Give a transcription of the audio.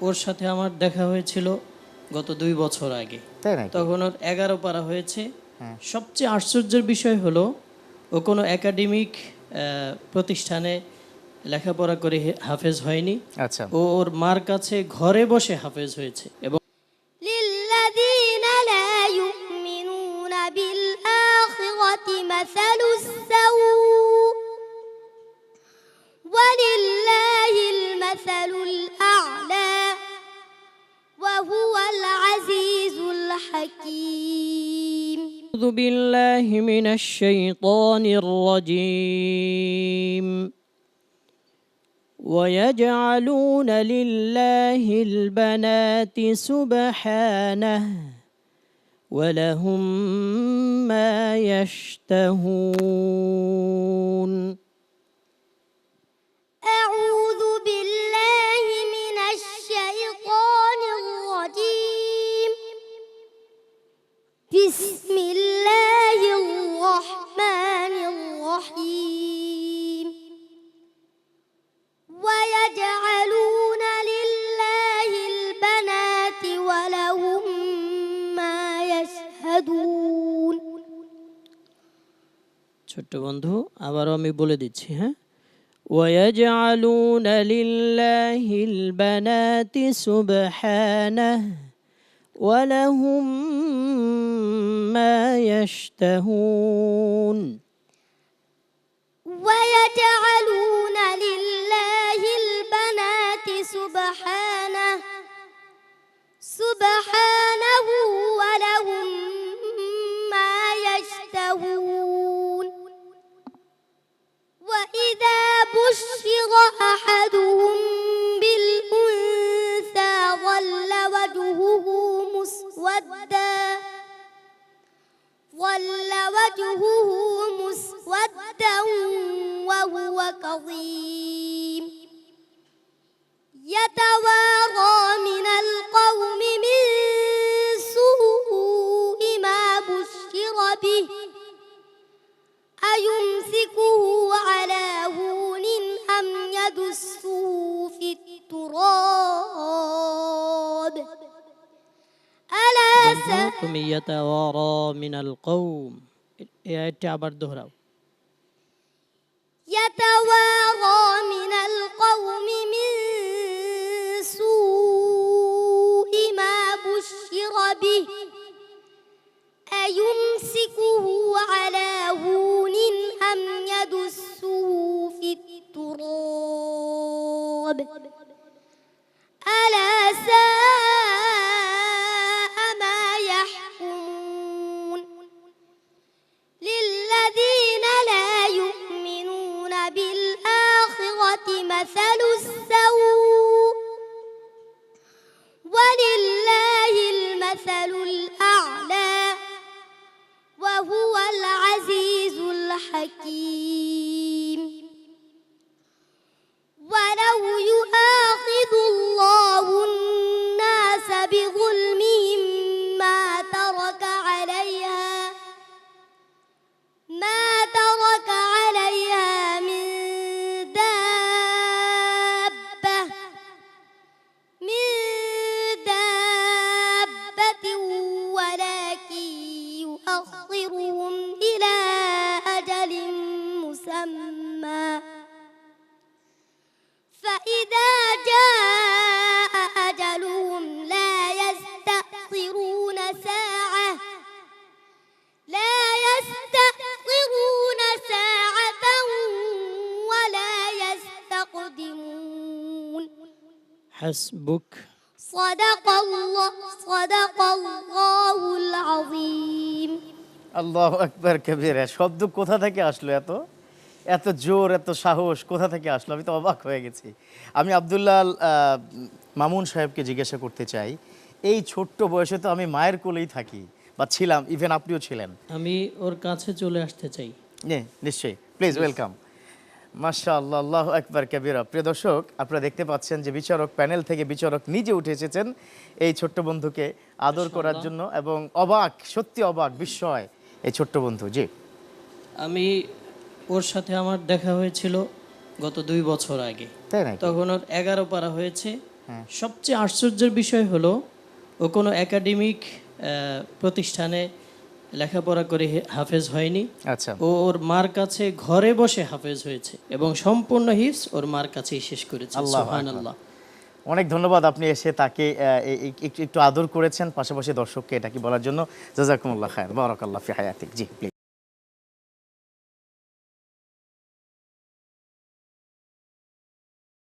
ওর সাথে আমার দেখা হয়েছিল গত 2 বছর আগে। তাই নাকি? তখন ওর 11 পারা হয়েছে। হ্যাঁ। সবচেয়ে আশ্চর্যের বিষয় হলো ও কোনো একাডেমিক প্রতিষ্ঠানে লেখাপড়া করে হাফেজ হয়নি। আচ্ছা। ও ওর মার কাছে ঘরে বসে হাফেজ হয়েছে এবং للذين لا يؤمنون بالآخرة مثل السوء ولله المثل الأعلى وهو العزيز الحكيم. أعوذ بالله من الشيطان الرجيم ويجعلون لله البنات سبحانه ولهم ما يشتهون. أعوذ بالله من الشيطان الرجيم. بسم الله الرحمن الرحيم. ويجعلون لله البنات ولهم ما يشهدون. ছোট্ট বন্ধু আবারও আমি বলে দিচ্ছি, হ্যাঁ। ويجعلون لله البنات سبحانه ولهم ما يشتهون. ويجعلون لله البنات سبحانه ولهم ما يشتهون. وإذا بشر أحدهم بالأنثى ظل وجهه مسودا وهو كظيم يتوارى من القوم من سوء ما بشر به أيمسكه على هون أم يدسه في التراب ألا বন্ধু তুমি ইয়াতাওয়ারা মিনাল কওম এই আয়াতটি আবার দোহরাও। يتوارى من القوم من سوء ما بشر به أيمسكه على هون أم يدسه في التراب ألا ساء ما يحكمون. للذين لا يؤمنون بالآخرة مثل السوء ولله المثل الأعلى وهو العزيز الحكيم. ولو يؤاخذ الله الناس بظلمهم ما ترك عليها من دابة ولكن يؤخرهم إلى أجل مسمى فإذا جاء أجلهم لا يستأخرون ساعة ولا يستقدمون. حسبك. صدق الله العظيم. আল্লাহু আকবার কবীরা। শব্দ কোথা থেকে আসলো? এত জোর, এত সাহস কোথা থেকে আসলো? আমি তো অবাক হয়ে গেছি। আমি আব্দুল্লাহ মামুন সাহেবকে জিজ্ঞাসা করতে চাই, এই ছোট্ট বয়সে তো আমি মায়ের কোলেই থাকি বা ছিলাম, ইভেন আপনিও ছিলেন। আমি ওর কাছে চলে আসতে চাই। নিশ্চয়ই, প্লিজ ওয়েলকাম। মাশাআল্লাহ, আল্লাহু আকবার কবীরা। প্রিয় দর্শক, আপনারা দেখতে পাচ্ছেন যে বিচারক প্যানেল থেকে বিচারক নিজে উঠে এসেছেন এই ছোট্ট বন্ধুকে আদর করার জন্য, এবং অবাক, সত্যি অবাক, বিস্ময় এই ছোট্ট বন্ধু। জি, আমি ওর সাথে আমার দেখা হয়েছিল গত 2 বছর আগে। তাই নাকি? তখন ওর 11 পারা হয়েছে সবচেয়ে আশ্চর্যের বিষয় হলো ও কোনো একাডেমিক প্রতিষ্ঠানে লেখাপড়া করে হাফেজ হয়নি। আচ্ছা। ও ওর মার কাছে ঘরে বসে হাফেজ হয়েছে এবং সম্পূর্ণ হিফজ ওর মার কাছেই শেষ করেছে। আল্লাহু আকবার। সুবহানাল্লাহ। অনেক ধন্যবাদ, আপনি এসে তাকে একটু আদর করেছেন, পাশাপাশি দর্শককে এটা কি বলার জন্য। জাযাকুমুল্লাহ খায়র, বারাকাল্লাহ ফি হায়াতিক। জি প্লিজ।